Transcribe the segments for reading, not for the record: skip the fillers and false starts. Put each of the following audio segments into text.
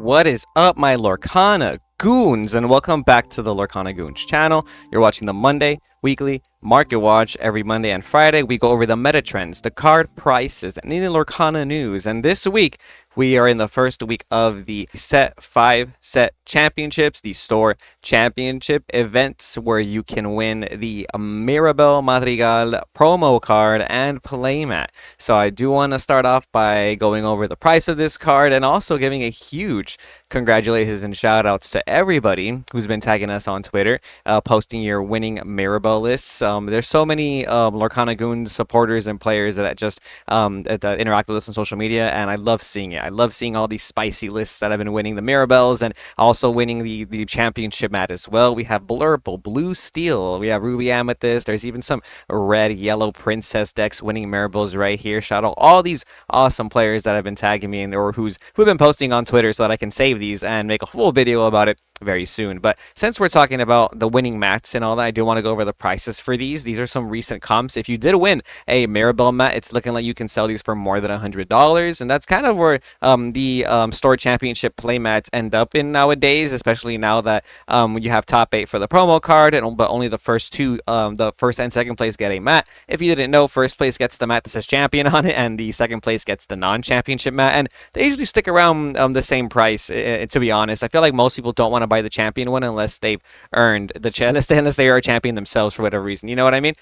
What is up, my Lorcana Goons, and welcome back to the Lorcana Goons channel. You're watching the Monday Weekly Market Watch. Every Monday and Friday, we go over the meta trends, the card prices, and any Lorcana news. And this week, we are in the first week of the Set 5 Set Championships, the Store Championship events, where you can win the Mirabel Madrigal promo card and playmat. So I do want to start off by going over the price of this card and also giving a huge congratulations and shout outs to everybody who's been tagging us on Twitter, posting your winning Mirabel lists. There's so many Lorcana Goons supporters and players that just that interact with us on social media, and I love seeing it. I love seeing all these spicy lists that have been winning the Mirabels and also winning the championship mat as well. We have Blurple, Blue Steel, we have Ruby Amethyst. There's even some red, yellow Princess decks winning Mirabels right here. Shout out all these awesome players that have been tagging me or who've been posting on Twitter so that I can save these and make a full video about it very soon. But since we're talking about the winning mats and all that, I do want to go over the prices for these. These are some recent comps. If you did win a Mirabel mat, it's looking like you can sell these for more than $100, and that's kind of where the store championship play mats end up in nowadays, especially now that you have top 8 for the promo card, but only the first two, the first and second place get a mat. If you didn't know, first place gets the mat that says champion on it, and the second place gets the non-championship mat, and they usually stick around the same price. To be honest, I feel like most people don't want to buy the champion one unless they've earned the unless they are a champion themselves for whatever reason. You know what I mean?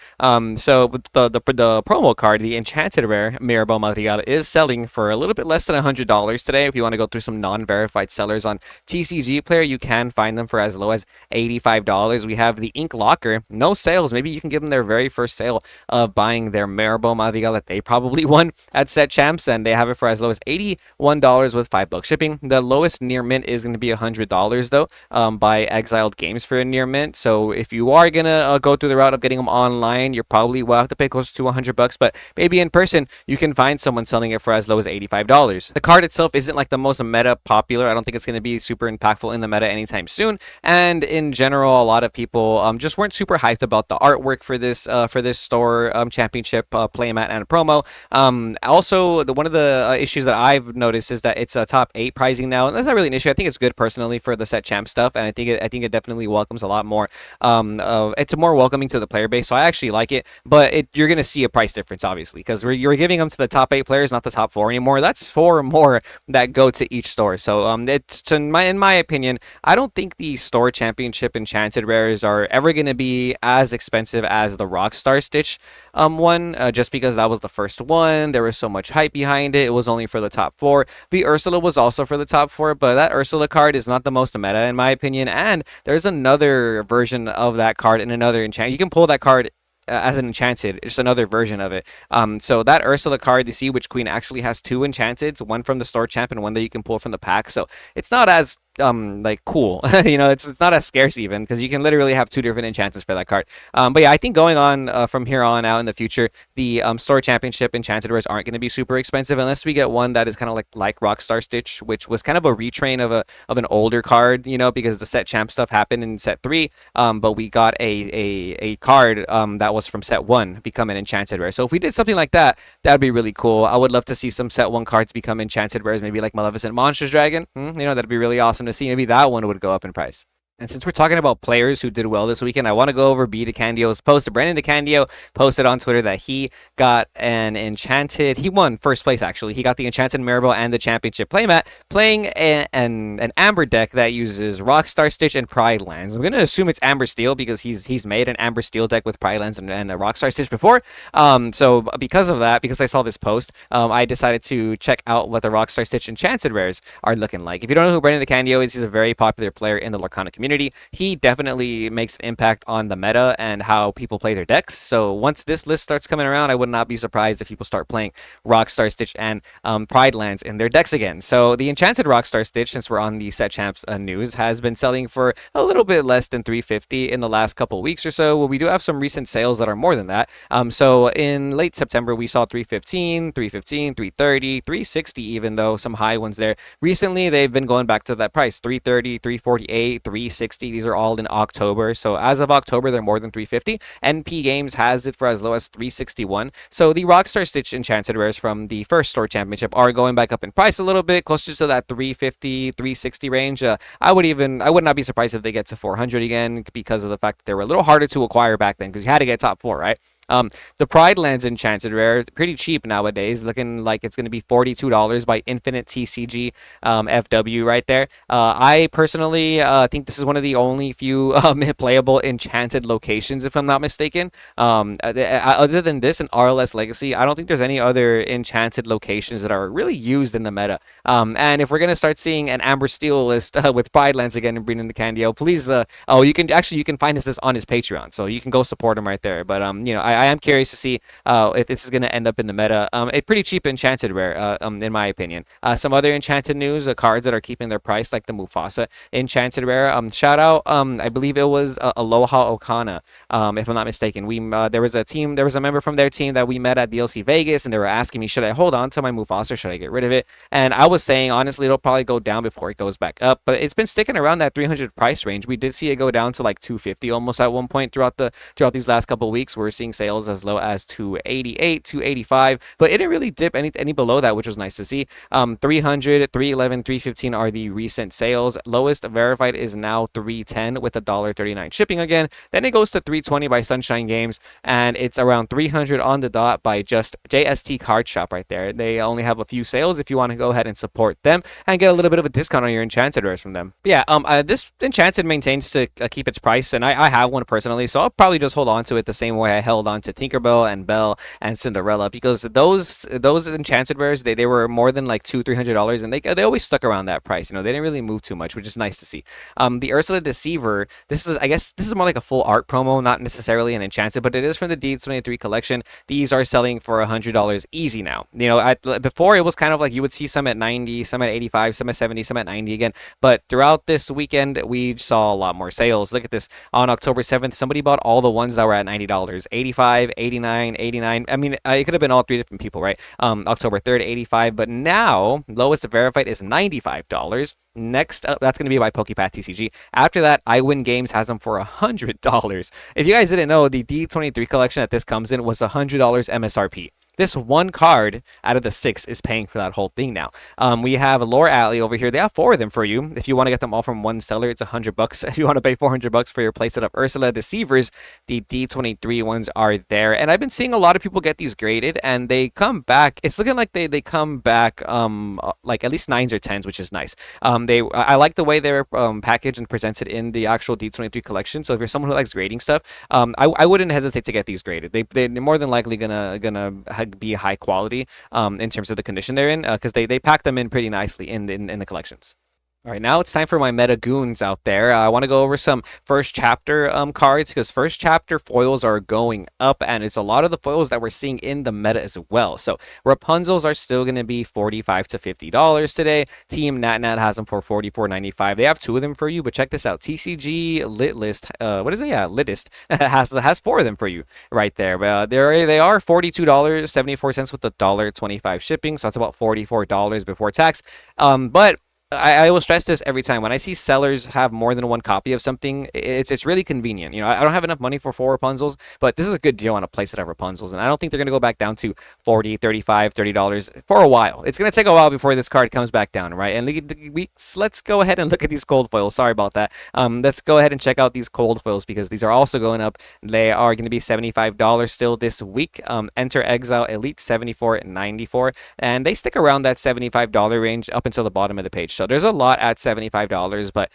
So the promo card, the Enchanted Rare Mirabel Madrigal, is selling for a little bit less than $100 today. If you want to go through some non-verified sellers on TCG Player, you can find them for as low as $85. We have the Ink Locker, no sales. Maybe you can give them their very first sale of buying their Mirabel Madrigal that they probably won at Set Champs, and they have it for as low as $81 with $5 shipping. The lowest near mint is going to be $100 though, by Exiled Games for a near mint. So if you are gonna go through the route of getting them online, you probably will have to pay close to $100, but maybe in person you can find someone selling it for as low as $85. The card itself isn't like the most meta popular. I don't think it's going to be super impactful in the meta anytime soon, and in general a lot of people just weren't super hyped about the artwork for this store championship playmat and promo. Also, one of the issues that I've noticed is that it's a top 8 pricing now, and that's not really an issue. I think it's good personally for the set champ stuff, and I think it definitely welcomes a lot more. It's more welcoming to the player base, so I actually like it. But you're gonna see a price difference, obviously, because you're giving them to the top 8 players, not the top 4 anymore. That's 4 more that go to each store. So it's in my opinion, I don't think the store championship enchanted rares are ever gonna be as expensive as the Rockstar Stitch one, just because that was the first one. There was so much hype behind it. It was only for the top 4. The Ursula was also for the top 4, but that Ursula card is not the most meta in my opinion, and there's another version of that card in another enchant. You can pull that card as an enchanted, just another version of it. So that Ursula card, the Sea Witch Queen, actually has 2 enchanteds, one from the store champ and one that you can pull from the pack. So it's not as like cool. It's not as scarce even, because you can literally have 2 different enchantments for that card. But yeah, I think going on from here on out in the future, the store championship enchanted rares aren't going to be super expensive unless we get one that is kind of like Rockstar Stitch, which was kind of a retrain of an older card, because the set champ stuff happened in set 3, but we got a card that was from set 1 become an enchanted rare. So if we did something like that, that'd be really cool. I would love to see some set 1 cards become enchanted rares, maybe like Maleficent Monsters Dragon. That'd be really awesome to see. Maybe that one would go up in price. And since we're talking about players who did well this weekend, I want to go over B. DeCandio's post. Brandon DeCandio posted on Twitter that he got an Enchanted. He won first place, actually. He got the Enchanted Mirabel and the Championship playmat, playing an Amber deck that uses Rockstar Stitch and Pride Lands. I'm going to assume it's Amber Steel because he's made an Amber Steel deck with Pride Lands and a Rockstar Stitch before. So because of that, because I saw this post, I decided to check out what the Rockstar Stitch Enchanted rares are looking like. If you don't know who Brandon DeCandio is, he's a very popular player in the Lorcana community. He definitely makes an impact on the meta and how people play their decks. So once this list starts coming around, I would not be surprised if people start playing Rockstar Stitch and Pride Lands in their decks again. So the Enchanted Rockstar Stitch, since we're on the Set Champs news, has been selling for a little bit less than $350 in the last couple weeks or so. Well, we do have some recent sales that are more than that. So in late September, we saw $315, $330, $360 even, though some high ones there. Recently, they've been going back to that price, $330, $348, $360. 460. These are all in October. So as of October, they're more than 350. NP Games has it for as low as 361. So the Rockstar Stitch Enchanted Rares from the first store championship are going back up in price a little bit, closer to that 350, 360 range. I would not be surprised if they get to 400 again because of the fact that they were a little harder to acquire back then because you had to get top 4, right? The Pride Lands Enchanted Rare, pretty cheap nowadays, looking like it's going to be $42 by Infinite TCG FW right there. I personally think this is one of the only few playable enchanted locations, if I'm not mistaken. Other than this and RLS Legacy, I don't think there's any other enchanted locations that are really used in the meta. And if we're going to start seeing an Amber Steel list with Pride Lands again and bringing the Candio, please, you can find this on his Patreon, so you can go support him right there. But, I am curious to see if this is going to end up in the meta. A pretty cheap enchanted rare, in my opinion. Some other enchanted news, cards that are keeping their price, like the Mufasa enchanted rare. Shout out, I believe it was Aloha Okana, if I'm not mistaken. There was a member from their team that we met at DLC Vegas, and they were asking me, should I hold on to my Mufasa, or should I get rid of it? And I was saying, honestly, it'll probably go down before it goes back up. But it's been sticking around that 300 price range. We did see it go down to like 250 almost at one point throughout these last couple of weeks. We're seeing sales as low as 288, 285, but it didn't really dip any below that, which was nice to see. 300, 311, 315 are the recent sales. Lowest verified is now 310 with $1.39 shipping again. Then it goes to 320 by Sunshine Games, and it's around 300 on the dot by just JST Card Shop right there. They only have a few sales if you want to go ahead and support them and get a little bit of a discount on your Enchanted rares from them. But yeah, this Enchanted maintains to keep its price, and I have one personally, so I'll probably just hold on to it the same way I held on to Tinkerbell and Belle and Cinderella, because those enchanted rares, they were more than like $200-300, and they always stuck around that price. They didn't really move too much, which is nice to see. The Ursula Deceiver, I guess this is more like a full art promo, not necessarily an enchanted, but it is from the D23 collection. These are selling for $100 easy now. Before it was kind of like you would see some at 90, some at 85, some at 70, some at 90 again, but throughout this weekend we saw a lot more sales. Look at this. On October 7th, somebody bought all the ones that were at $90, 85, 89, 89. I mean, it could have been all three different people, right? October 3rd, 85, but now lowest verified is $95. Next up, that's going to be by PokePath TCG. After that, iWin Games has them for $100. If you guys didn't know, the D23 collection that this comes in was $100 MSRP. This one card out of the 6 is paying for that whole thing now. We have Lore Alley over here. They have 4 of them for you. If you want to get them all from one seller, it's $100. If you want to pay $400 for your playset of Ursula Deceivers, the D23 ones are there. And I've been seeing a lot of people get these graded, and they come back. It's looking like they come back like at least 9s or 10s, which is nice. I like the way they're packaged and presented in the actual D23 collection. So if you're someone who likes grading stuff, I wouldn't hesitate to get these graded. They're more than likely gonna be high quality in terms of the condition they're in, because they pack them in pretty nicely in the collections. All right, now it's time for my meta goons out there. I want to go over some first chapter cards, because first chapter foils are going up, and it's a lot of the foils that we're seeing in the meta as well. So Rapunzels are still going to be $45 to $50 today. Team Nat has them for $44.95. They have 2 of them for you, but check this out. TCG Lit List, what is it? Yeah, Litist has 4 of them for you right there. But they are $42.74 with $1.25 shipping, so that's about $44 before tax. But I will stress this every time. When I see sellers have more than one copy of something, it's really convenient. I don't have enough money for 4 Rapunzels, but this is a good deal on a playset of Rapunzels, and I don't think they're going to go back down to $40, $35, $30 for a while. It's going to take a while before this card comes back down, right? And let's go ahead and look at these cold foils. Sorry about that. Let's go ahead and check out these cold foils, because these are also going up. They are going to be $75 still this week. Enter Exile Elite, $74.94, and they stick around that $75 range up until the bottom of the page. So there's a lot at $75, but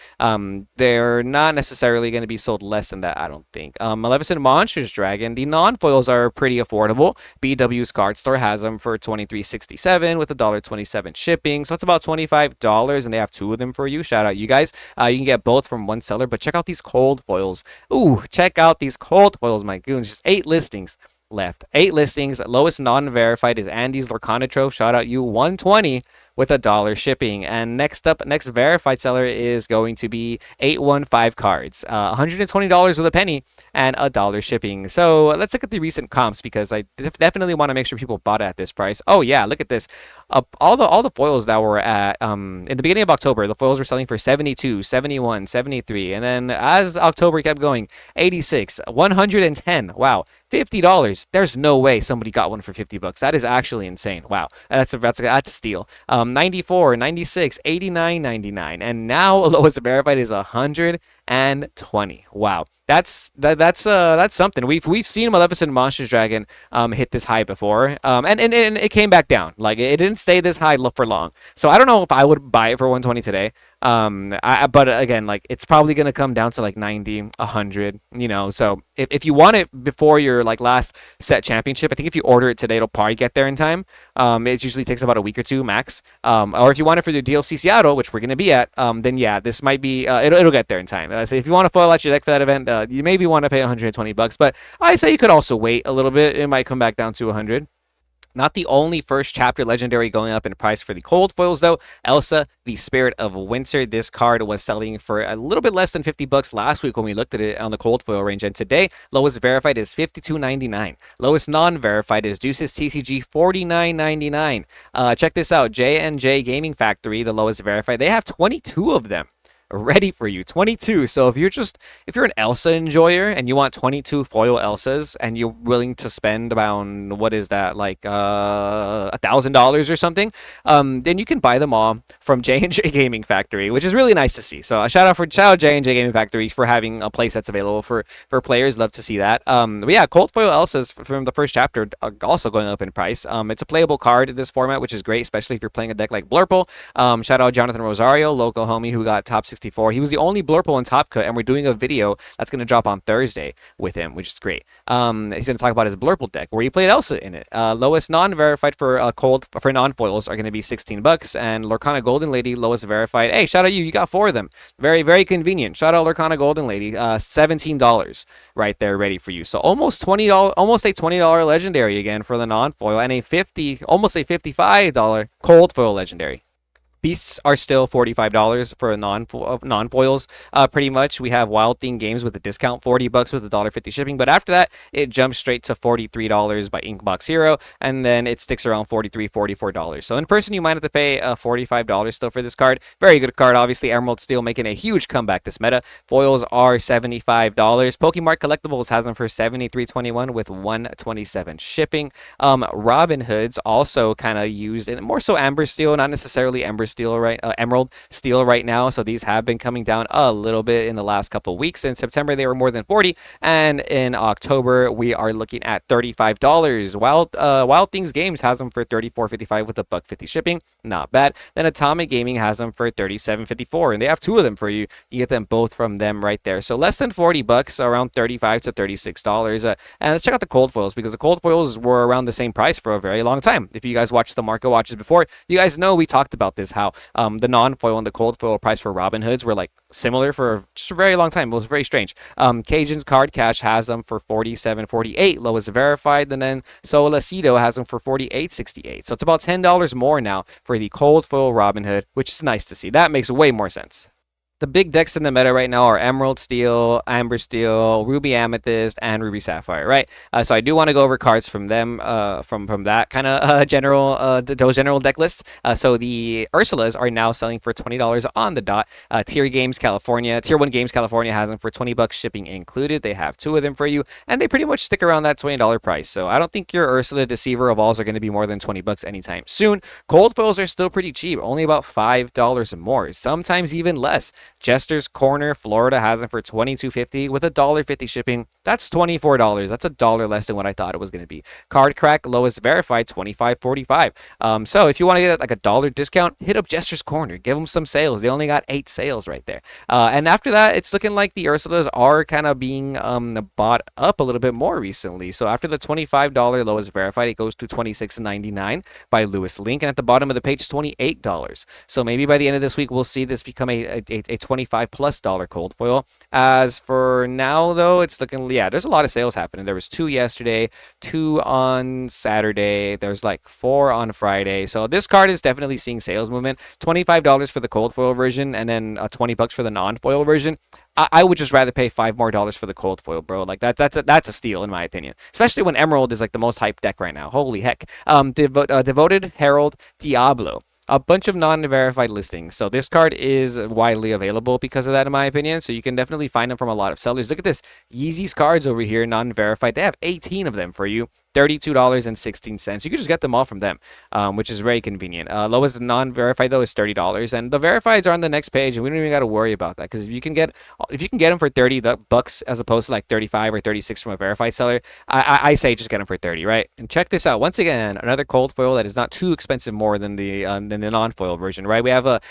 they're not necessarily going to be sold less than that, I don't think. Maleficent Monsters Dragon, the non-foils are pretty affordable. BW's Card Store has them for $23.67 with $1.27 shipping, so it's about $25, and they have 2 of them for you. Shout out you guys. You can get both from one seller, but check out these cold foils. Ooh, check out these cold foils, my goons. Just 8 listings left. 8 listings. Lowest non-verified is Andy's Lorcana Trove. Shout out you. 120 with $1 shipping. And next up, next verified seller is going to be 815 cards, $120 with a penny and $1 shipping. So let's look at the recent comps because I definitely want to make sure people bought it at this price. Oh yeah, look at this. All the foils that were at in the beginning of October, the foils were selling for 72, 71, 73, and then as October kept going, 86, 110. Wow. $50. There's no way somebody got one for $50. That is actually insane. Wow. That's a steal. 94, 96, 89.99. And now lowest verified is 120. Wow. That's something. We've seen Maleficent Monsters Dragon hit this high before. And it came back down. Like it didn't stay this high for long. So I don't know if I would buy it for 120 today. But again, like it's probably gonna come down to like 90, 100, so if you want it before your like last set championship, I think if you order it today, it'll probably get there in time. It usually takes about a week or two max. Or if you want it for the DLC Seattle, which we're gonna be at, then yeah, this might be, it'll get there in time. So if you want to foil out your deck for that event, you maybe want to pay $120, but I say you could also wait a little bit. It might come back down to 100. Not the only first chapter legendary going up in price for the cold foils, though. Elsa, the Spirit of Winter. This card was selling for a little bit less than $50 last week when we looked at it on the cold foil range. And today, lowest verified is $52.99. Lowest non-verified is Deuces TCG $49.99. Check this out. J&J Gaming Factory, the lowest verified. They have 22 of them ready for you. 22. So if you're an Elsa enjoyer and you want 22 foil Elsas and you're willing to spend about, what is that, like $1,000 or something, then you can buy them all from J&J Gaming Factory, which is really nice to see. So shout out J&J Gaming Factory for having a place that's available for players. Love to see that. But yeah, cold foil Elsas from the first chapter are also going up in price. It's a playable card in this format, which is great, especially if you're playing a deck like Blurple. Shout out Jonathan Rosario, local homie who got top 64. He was the only Blurple in Top Cut, and we're doing a video that's going to drop on Thursday with him, which is great. He's going to talk about his Blurple deck, where he played Elsa in it. Lowest non-verified for non-foils are going to be $16, and Lorcana Golden Lady, lowest verified. Hey, shout out you got 4 of them. Very, very convenient. Shout out Lorcana Golden Lady, $17 right there ready for you. So almost $20, almost a $20 legendary again for the non-foil, and almost a $55 cold foil legendary. Beasts are still $45 for non-foils. Pretty much, we have Wild Thing Games with a discount, $40 with $1.50 shipping. But after that, it jumps straight to $43 by Inkbox Hero, and then it sticks around $43, $44. So in person, you might have to pay $45 still for this card. Very good card, obviously. Emerald Steel making a huge comeback this meta. Foils are $75. Pokemart Collectibles has them for $73.21 with $127 shipping. Robin Hoods also kind of used, and more so Amber Steel, not necessarily Emerald Steel right now. So these have been coming down a little bit in the last couple of weeks. In September, they were more than 40, and in October, we are looking at $35. Wild Things Games has them for $34.55 with a $1.50 shipping. Not bad. Then Atomic Gaming has them for $37.54, and they have 2 of them for you. You get them both from them right there. So less than $40, around $35 to $36. And let's check out the cold foils, because the cold foils were around the same price for a very long time. If you guys watched the market watches before, you guys know we talked about this, how the non-foil and the cold foil price for Robin Hoods were like similar for just a very long time. It was very strange. Cajun's Card Cash has them for $47.48, lowest verified, and then Solacito has them for $48.68. So it's about $10 more now for the cold foil Robin Hood, which is nice to see. That makes way more sense. The big decks in the meta right now are Emerald Steel, Amber Steel, Ruby Amethyst, and Ruby Sapphire, right? So I do want to go over cards from them, from that kind of those general deck lists. So the Ursulas are now selling for $20 on the dot. Tier 1 Games California has them for $20 shipping included. They have 2 of them for you, and they pretty much stick around that $20 price. So I don't think your Ursula Deceiver Evolves are going to be more than $20 anytime soon. Cold foils are still pretty cheap, only about $5 more, sometimes even less. Jester's Corner, Florida has them for $22.50 with $1.50 shipping. That's $24. That's $1 less than what I thought it was going to be. Card Crack, lowest verified, $25.45. So if you want to get like $1 discount, hit up Jester's Corner. Give them some sales. They only got 8 sales right there. And after that, it's looking like the Ursulas are kind of being bought up a little bit more recently. So after the $25 lowest verified, it goes to $26.99 by Lewis Link. And at the bottom of the page, $28. So maybe by the end of this week, we'll see this become a a $25+ cold foil. As for now, though, it's looking, yeah, there's a lot of sales happening. There was 2 yesterday, 2 on Saturday. There's like 4 on Friday. So this card is definitely seeing sales movement. $25 for the cold foil version, and then $20 for the non-foil version. I would just rather pay $5 more for the cold foil, bro. Like that's a steal in my opinion. Especially when Emerald is like the most hyped deck right now. Holy heck. Devoted Herald Diablo. A bunch of non-verified listings. So this card is widely available because of that, in my opinion. So you can definitely find them from a lot of sellers. Look at this. Yeezy's cards over here, non-verified. They have 18 of them for you. $32.16. You can just get them all from them, which is very convenient. Lowest non-verified though is $30, and the verifieds are on the next page, and we don't even got to worry about that because if you can get them for $30 as opposed to like 35 or 36 from a verified seller, I say just get them for 30, right? And check this out. Once again, another cold foil that is not too expensive more than the non-foil version, right? We have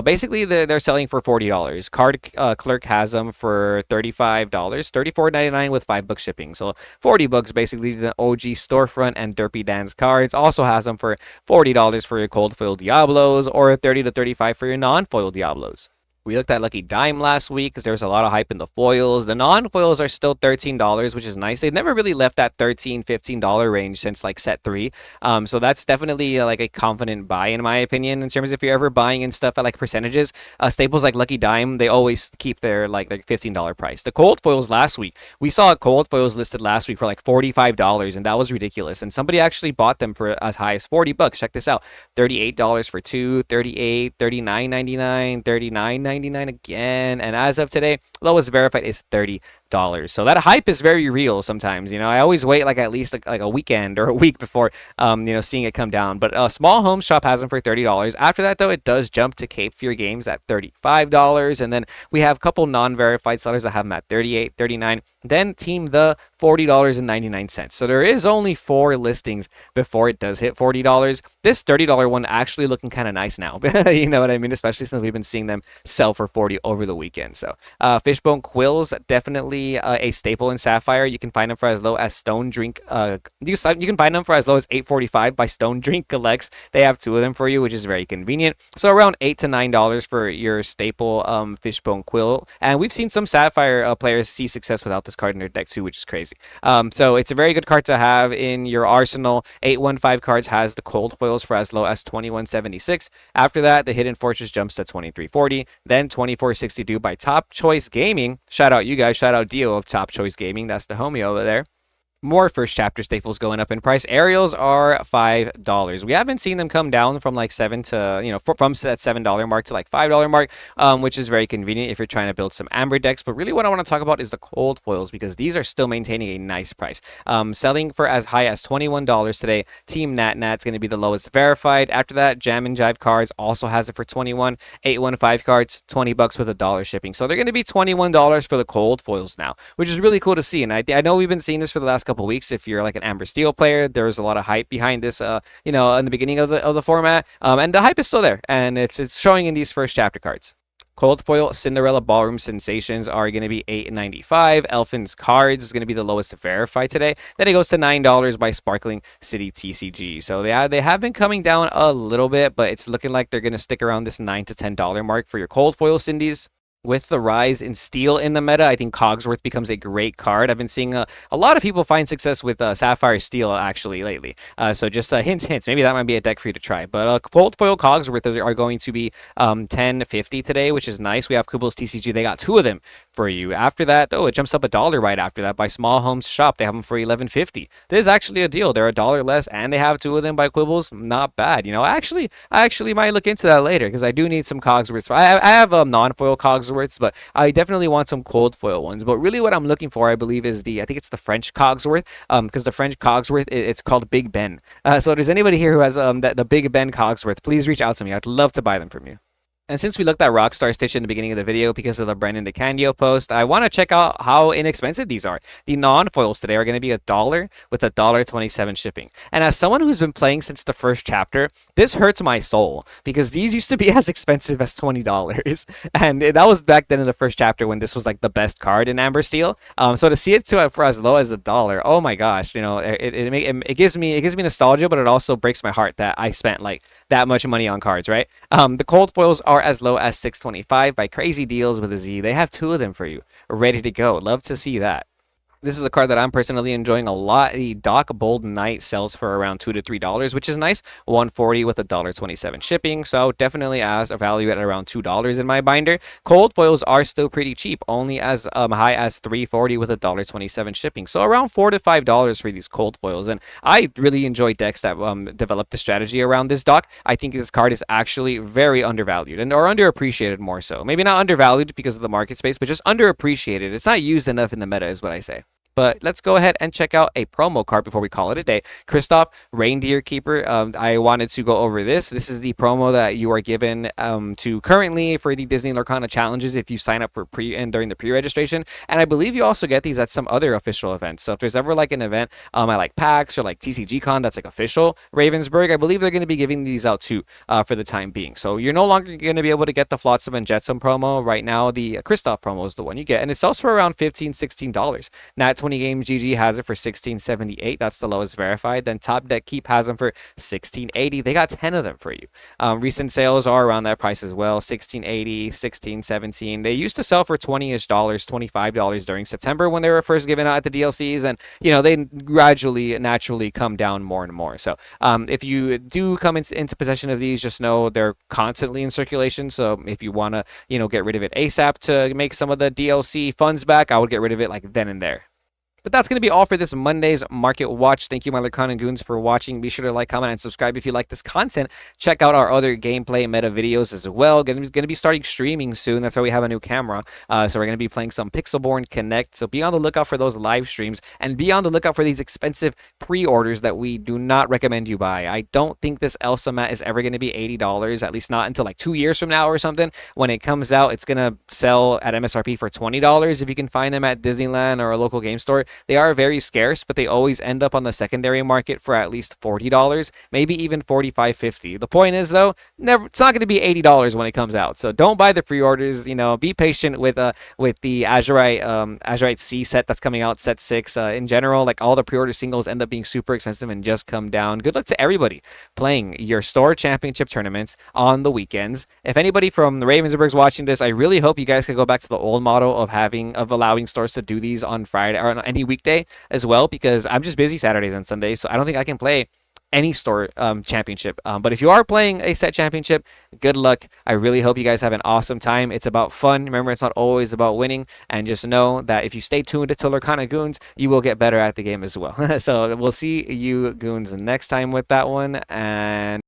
basically they're selling for $40. Card Clerk has them for $35, $34.99 with $5 shipping. So $40 basically the OG storefront, and Derpy Dan's cards also has them for $40 for your cold foil Diablos or $30 to $35 for your non-foil Diablos. We looked at Lucky Dime last week because there was a lot of hype in the foils. The non-foils are still $13, which is nice. They've never really left that $13, $15 range since like set 3. So that's definitely like a confident buy in my opinion. In terms of if you're ever buying in stuff at like percentages, staples like Lucky Dime, they always keep their like $15 price. The cold foils last week, we saw cold foils listed last week for like $45, and that was ridiculous. And somebody actually bought them for as high as $40. Check this out: $38 for 2, $38, $39.99, $39.99 again, and as of today, lowest verified is $30. So that hype is very real sometimes. I always wait like at least like a weekend or a week before seeing it come down. But Small Home Shop has them for $30. After that though, it does jump to Cape Fear Games at $35, and then we have a couple non-verified sellers that have them at $38, $39. Then Team The $40.99. So there is only 4 listings before it does hit $40. This $30 one actually looking kind of nice now. You know what I mean? Especially since we've been seeing them sell for $40 over the weekend. So Fishbone Quills, definitely a staple in Sapphire. You can find them for as low as Stone Drink. You can find them for as low as $8.45 by Stone Drink Collects. They have 2 of them for you, which is very convenient. So around $8 to $9 for your staple Fishbone Quill. And we've seen some Sapphire players see success without this card in their deck too, which is crazy. So it's a very good card to have in your arsenal. 815 cards has the cold foils for as low as $21.76. After that, the Hidden Fortress jumps to $23.40. Then $24.62 by Top Choice Gaming. Shout out you guys. Shout out Dio of Top Choice Gaming. That's the homie over there. More first chapter staples going up in price. Ariels are $5. We haven't seen them come down from like $7 to from that $7 mark to like $5 mark, which is very convenient if you're trying to build some amber decks. But really, what I want to talk about is the cold foils because these are still maintaining a nice price. Selling for as high as $21 today. Team Nat Nat's going to be the lowest verified. After that, Jam and Jive cards also has it for $21. 815 cards, $20 with $1 shipping. So they're going to be $21 for the cold foils now, which is really cool to see. And I know we've been seeing this for the last couple weeks. If you're like an Amber Steel player, there's a lot of hype behind this in the beginning of the format, and the hype is still there, and it's showing in these first chapter cards. Cold foil Cinderella Ballroom Sensations are going to be $8.95. Elfin's cards is going to be the lowest verified today. Then it goes to $9 by Sparkling City TCG. So they have been coming down a little bit, but it's looking like they're going to stick around this $9 to $10 mark for your cold foil Cindy's. With the rise in steel in the meta, I think Cogsworth becomes a great card. I've been seeing a lot of people find success with Sapphire Steel actually lately. So just hints. Maybe that might be a deck for you to try. But cold foil Cogsworth are going to be $10.50 today, which is nice. We have Kubl's TCG. They got 2 of them for you. After that, it jumps up $1 right after that by Small Homes Shop. They have them for $11.50. This is actually a deal. They're $1 less, and they have 2 of them by Quibbles. Not bad. I actually might look into that later because I do need some Cogsworths. I have non-foil Cogsworths, but I definitely want some cold foil ones. But really what I'm looking for, I believe, is I think it's the French Cogsworth, because the French Cogsworth, it's called Big Ben. So if there's anybody here who has the Big Ben Cogsworth, please reach out to me. I'd love to buy them from you. And since we looked at Rockstar Stitch in the beginning of the video because of the Brendan DeCandio post, I want to check out how inexpensive these are. The non-foils today are going to be $1 with $1.27 shipping. And as someone who's been playing since the first chapter, this hurts my soul because these used to be as expensive as $20. And that was back then in the first chapter when this was like the best card in Amber Steel. So to see it for as low as $1, oh my gosh, it gives me nostalgia, but it also breaks my heart that I spent like that much money on cards, right? The cold foils are are as low as 625 by Crazy Deals with a Z. They have 2 of them for you, ready to go. Love to see that. This is a card that I'm personally enjoying a lot. The Doc Bold Knight sells for around $2 to $3, which is nice. 140 with $1.27 shipping, so definitely as a value at around $2 in my binder. Cold foils are still pretty cheap, only as high as 340 with $1.27 shipping, so around $4 to $5 for these cold foils. And I really enjoy decks that develop the strategy around this Doc. I think this card is actually very undervalued or underappreciated more so. Maybe not undervalued because of the market space, but just underappreciated. It's not used enough in the meta, is what I say. But let's go ahead and check out a promo card before we call it a day. Kristoff, Reindeer Keeper. I wanted to go over this. This is the promo that you are given to currently for the Disney Lorcana challenges if you sign up for pre and during the pre-registration. And I believe you also get these at some other official events. So if there's ever like an event at like PAX or like TCGCon that's like official Ravensburg, I believe they're going to be giving these out too for the time being. So you're no longer going to be able to get the Flotsam and Jetsam promo. Right now, the Kristoff promo is the one you get. And it sells for around $15, $16. Nat 20 Games GG has it for $16.78. That's the lowest verified. Then Top Deck Keep has them for $16.80. They got 10 of them for you. Recent sales are around that price as well. $16.80, $16.17. They used to sell for $20-ish, $25 during September when they were first given out at the DLCs, and they gradually, naturally come down more and more. So if you do come into possession of these, just know they're constantly in circulation. So if you want to, get rid of it ASAP to make some of the DLC funds back, I would get rid of it like then and there. But that's going to be all for this Monday's Market Watch. Thank you, my Lorcana Goons, for watching. Be sure to like, comment, and subscribe if you like this content. Check out our other gameplay meta videos as well. Going to be starting streaming soon. That's why we have a new camera. So we're going to be playing some Pixelborn Connect. So be on the lookout for those live streams. And be on the lookout for these expensive pre-orders that we do not recommend you buy. I don't think this Elsa mat is ever going to be $80, at least not until like 2 years from now or something. When it comes out, it's going to sell at MSRP for $20 if you can find them at Disneyland or a local game store. They are very scarce, but they always end up on the secondary market for at least $40, maybe even $45, $50. The point is, though, it's not going to be $80 when it comes out. So don't buy the pre-orders. Be patient with the Azurite C set that's coming out, set 6. In general, like all the pre-order singles end up being super expensive and just come down. Good luck to everybody playing your store championship tournaments on the weekends. If anybody from the Ravensburg's watching this, I really hope you guys can go back to the old model of allowing stores to do these on Friday or on any weekday as well, because I'm just busy Saturdays and Sundays, so I don't think I can play any store championship. But if you are playing a set championship, good luck. I really hope you guys have an awesome time. It's about fun. Remember, it's not always about winning, and just know that if you stay tuned to Lorcana Goons, you will get better at the game as well. So we'll see you Goons next time with that one, and